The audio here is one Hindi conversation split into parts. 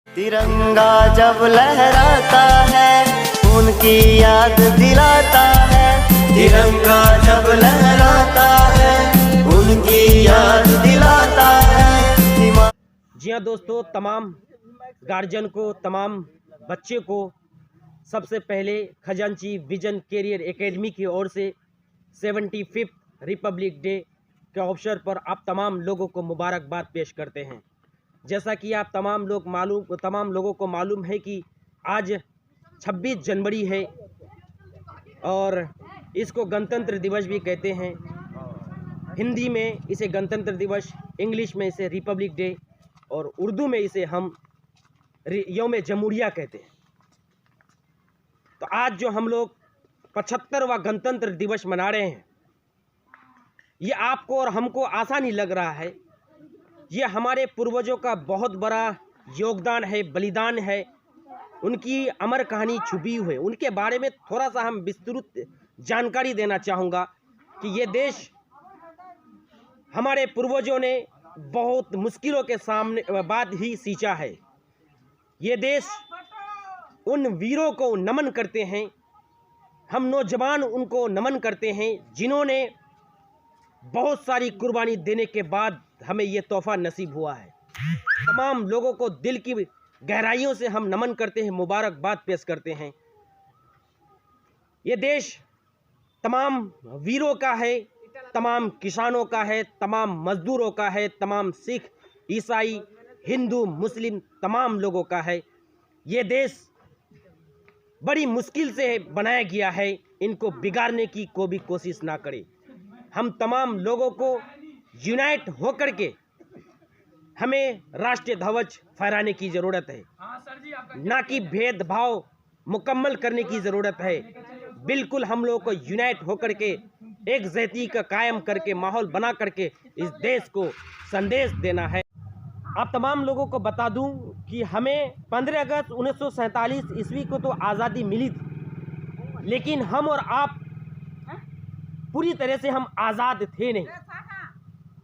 तिरंगा जब लहराता है उनकी याद दिलाता है। तिरंगा जब लहराता है उनकी याद दिलाता है। जी हाँ दोस्तों, तमाम गार्जियन को, तमाम बच्चे को सबसे पहले खजांची विजन कैरियर एकेडमी की ओर से 75th रिपब्लिक डे के अवसर पर आप तमाम लोगों को मुबारकबाद पेश करते हैं। जैसा कि आप तमाम लोगों को मालूम है कि आज 26 जनवरी है और इसको गणतंत्र दिवस भी कहते हैं। हिंदी में इसे गणतंत्र दिवस, इंग्लिश में इसे रिपब्लिक डे और उर्दू में इसे हम यौम जमहूरिया कहते हैं। तो आज जो हम लोग 75वां गणतंत्र दिवस मना रहे हैं, ये आपको और हमको आसान ही लग रहा है। ये हमारे पूर्वजों का बहुत बड़ा योगदान है, बलिदान है। उनकी अमर कहानी छुपी हुई है। उनके बारे में थोड़ा सा हम विस्तृत जानकारी देना चाहूँगा कि ये देश हमारे पूर्वजों ने बहुत मुश्किलों के सामने बाद ही सींचा है। ये देश उन वीरों को नमन करते हैं, हम नौजवान उनको नमन करते हैं जिन्होंने बहुत सारी कुर्बानी देने के बाद हमें ये तोहफा नसीब हुआ है। तमाम लोगों को दिल की गहराइयों से हम नमन करते हैं, मुबारकबाद पेश करते हैं। ये देश तमाम वीरों का है, तमाम किसानों का है, तमाम मजदूरों का है, तमाम सिख, ईसाई, हिंदू, मुस्लिम, तमाम लोगों का है। ये देश बड़ी मुश्किल से बनाया गया है, इनको बिगाड़ने की कोई भी कोशिश ना करे। हम तमाम लोगों को यूनाइट होकर के हमें राष्ट्रीय ध्वज फहराने की ज़रूरत है, ना कि भेदभाव मुकम्मल करने की ज़रूरत है। बिल्कुल हम लोगों को यूनाइट होकर के एक ज़हती का कायम करके माहौल बना करके इस देश को संदेश देना है। आप तमाम लोगों को बता दूं कि हमें 15 अगस्त 1947 ईस्वी को तो आज़ादी मिली थी, लेकिन हम और आप पूरी तरह से हम आज़ाद थे नहीं।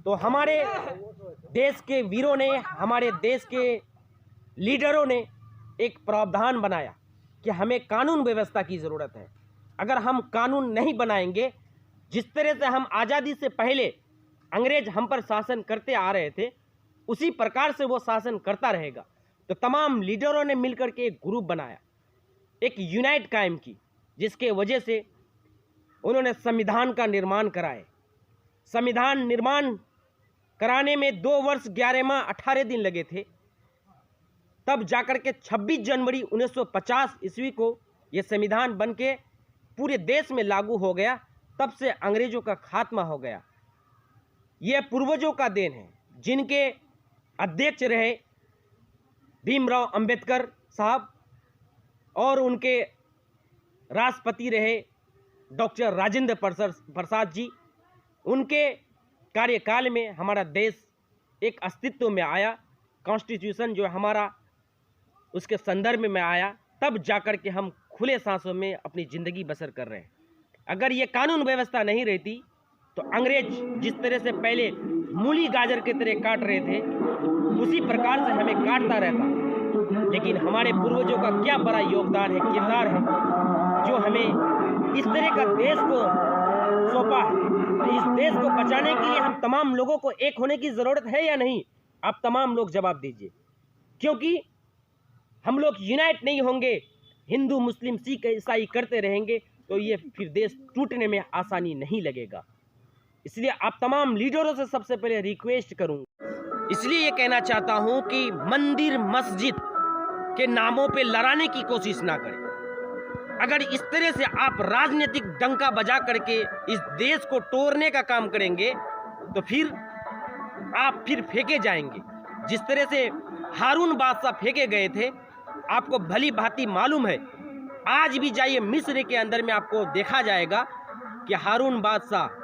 तो हमारे देश के वीरों ने, हमारे देश के लीडरों ने एक प्रावधान बनाया कि हमें कानून व्यवस्था की ज़रूरत है। अगर हम कानून नहीं बनाएंगे, जिस तरह से हम आज़ादी से पहले अंग्रेज हम पर शासन करते आ रहे थे, उसी प्रकार से वो शासन करता रहेगा। तो तमाम लीडरों ने मिलकर के एक ग्रुप बनाया, एक यूनाइट कायम की, जिसके वजह से उन्होंने संविधान का निर्माण कराए। संविधान निर्माण कराने में 2 वर्ष 11 माह 18 दिन लगे थे। तब जाकर के 26 जनवरी 1950 ईस्वी को ये संविधान बन के पूरे देश में लागू हो गया। तब से अंग्रेजों का खात्मा हो गया। ये पूर्वजों का देन है, जिनके अध्यक्ष रहे भीमराव अंबेडकर साहब और उनके राष्ट्रपति रहे डॉक्टर राजेंद्र प्रसाद जी। उनके कार्यकाल में हमारा देश एक अस्तित्व में आया, कॉन्स्टिट्यूशन जो हमारा उसके संदर्भ में आया। तब जाकर के हम खुले सांसों में अपनी ज़िंदगी बसर कर रहे हैं। अगर ये कानून व्यवस्था नहीं रहती तो अंग्रेज जिस तरह से पहले मूली गाजर की तरह काट रहे थे, उसी प्रकार से हमें काटता रहता। लेकिन हमारे पूर्वजों का क्या बड़ा योगदान है, किरदार है, जो हमें इस तरह का देश को सौंपा है। तो इस देश को बचाने के लिए हम तमाम लोगों को एक होने की ज़रूरत है या नहीं? आप तमाम लोग जवाब दीजिए। क्योंकि हम लोग यूनाइट नहीं होंगे, हिंदू, मुस्लिम, सिख, ईसाई करते रहेंगे, तो ये फिर देश टूटने में आसानी नहीं लगेगा। इसलिए आप तमाम लीडरों से सबसे पहले रिक्वेस्ट करूँगा, इसलिए ये कहना चाहता हूँ कि मंदिर मस्जिद के नामों पे लड़ाने की कोशिश ना करें। अगर इस तरह से आप राजनीतिक डंका बजा करके इस देश को तोड़ने का काम करेंगे तो फिर आप फेंके जाएंगे। जिस तरह से हारून बादशाह फेंके गए थे, आपको भली भांति मालूम है। आज भी जाइए मिस्र के अंदर में, आपको देखा जाएगा कि हारून बादशाह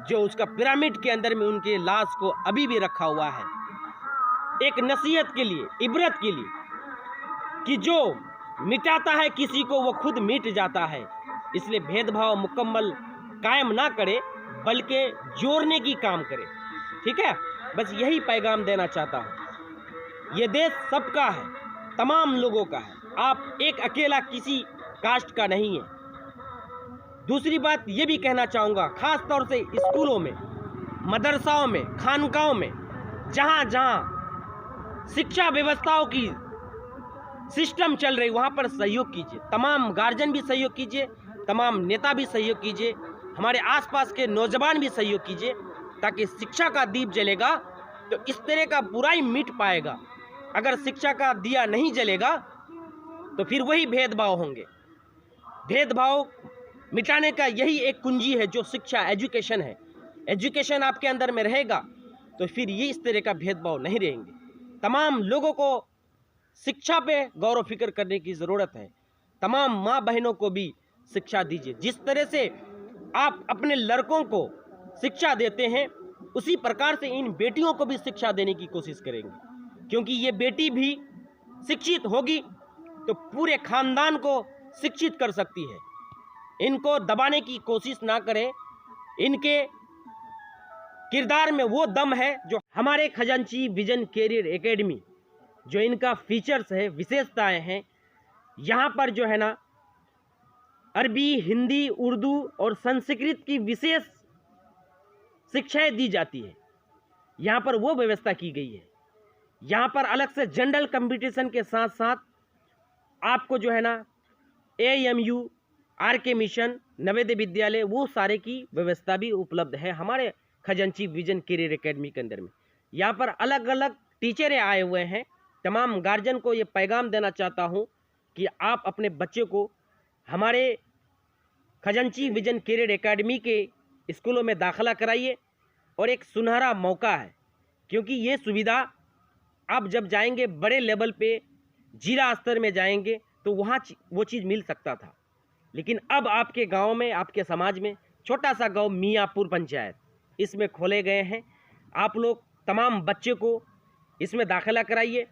जो उसका पिरामिड के अंदर में उनके लाश को अभी भी रखा हुआ है, एक नसीहत के लिए, इबरत के लिए, कि जो मिटाता है किसी को वो खुद मिट जाता है। इसलिए भेदभाव मुकम्मल कायम ना करे, बल्कि जोड़ने की काम करे। ठीक है, बस यही पैगाम देना चाहता हूँ। ये देश सबका है, तमाम लोगों का है, आप एक अकेला किसी कास्ट का नहीं है। दूसरी बात ये भी कहना चाहूँगा, ख़ास तौर से स्कूलों में, मदरसाओं में, खानकाओं में, जहाँ जहाँ शिक्षा व्यवस्थाओं की सिस्टम चल रही, वहाँ पर सहयोग कीजिए। तमाम गार्जियन भी सहयोग कीजिए, तमाम नेता भी सहयोग कीजिए, हमारे आसपास के नौजवान भी सहयोग कीजिए, ताकि शिक्षा का दीप जलेगा तो इस तरह का बुराई मिट पाएगा। अगर शिक्षा का दिया नहीं जलेगा तो फिर वही भेदभाव होंगे। भेदभाव मिटाने का यही एक कुंजी है जो शिक्षा, एजुकेशन है। एजुकेशन आपके अंदर में रहेगा तो फिर ये इस तरह का भेदभाव नहीं रहेंगे। तमाम लोगों को शिक्षा पे गौर फिक्र करने की ज़रूरत है। तमाम माँ बहनों को भी शिक्षा दीजिए। जिस तरह से आप अपने लड़कों को शिक्षा देते हैं, उसी प्रकार से इन बेटियों को भी शिक्षा देने की कोशिश करेंगे, क्योंकि ये बेटी भी शिक्षित होगी तो पूरे खानदान को शिक्षित कर सकती है। इनको दबाने की कोशिश ना करें, इनके किरदार में वो दम है जो हमारे खजांची विजन कैरियर एकेडमी, जो इनका फीचर्स है, विशेषताएं हैं, यहाँ पर जो है ना अरबी, हिंदी, उर्दू और संस्कृत की विशेष शिक्षाएं दी जाती है। यहाँ पर वो व्यवस्था की गई है। यहाँ पर अलग से जनरल कंपटीशन के साथ साथ आपको जो है ना AMU, RK mission, Navodaya Vidyalaya, वो सारे की व्यवस्था भी उपलब्ध है हमारे खजांची विजन कैरियर एकेडमी के अंदर में। यहाँ पर अलग अलग टीचरें आए हुए हैं। तमाम गार्जियन को ये पैगाम देना चाहता हूँ कि आप अपने बच्चे को हमारे खजांची विजन कैरियर एकेडमी के स्कूलों में दाखिला कराइए। और एक सुनहरा मौका है, क्योंकि ये सुविधा आप जब जाएंगे बड़े लेवल पे, जिला स्तर में जाएंगे तो वहाँ वो चीज़ मिल सकता था, लेकिन अब आपके गांव में, आपके समाज में छोटा सा गांव मियाँपुर पंचायत इसमें खोले गए हैं। आप लोग तमाम बच्चे को इसमें दाखिला कराइए।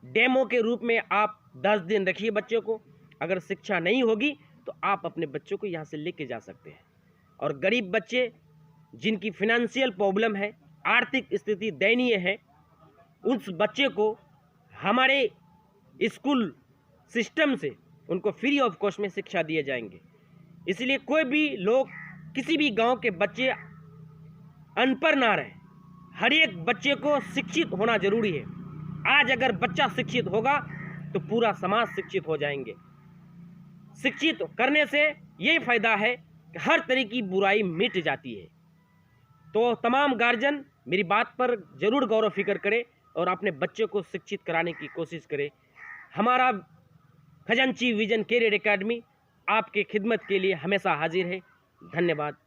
डेमो के रूप में आप 10 दिन रखिए बच्चे को। अगर शिक्षा नहीं होगी तो आप अपने बच्चों को यहाँ से लेके जा सकते हैं। और गरीब बच्चे जिनकी फिनेंशियल प्रॉब्लम है, आर्थिक स्थिति दयनीय है, उस बच्चे को हमारे स्कूल सिस्टम से उनको फ्री ऑफ कॉस्ट में शिक्षा दिए जाएंगे। इसलिए कोई भी लोग, किसी भी गांव के बच्चे अनपढ़ ना रहे। हर एक बच्चे को शिक्षित होना जरूरी है। आज अगर बच्चा शिक्षित होगा तो पूरा समाज शिक्षित हो जाएंगे। शिक्षित करने से यही फायदा है कि हर तरह की बुराई मिट जाती है। तो तमाम गार्जियन मेरी बात पर ज़रूर गौर फिक्र करें और अपने बच्चे को शिक्षित कराने की कोशिश करें। हमारा खजांची विजन कैरियर एकेडमी आपके खिदमत के लिए हमेशा हाजिर है। धन्यवाद।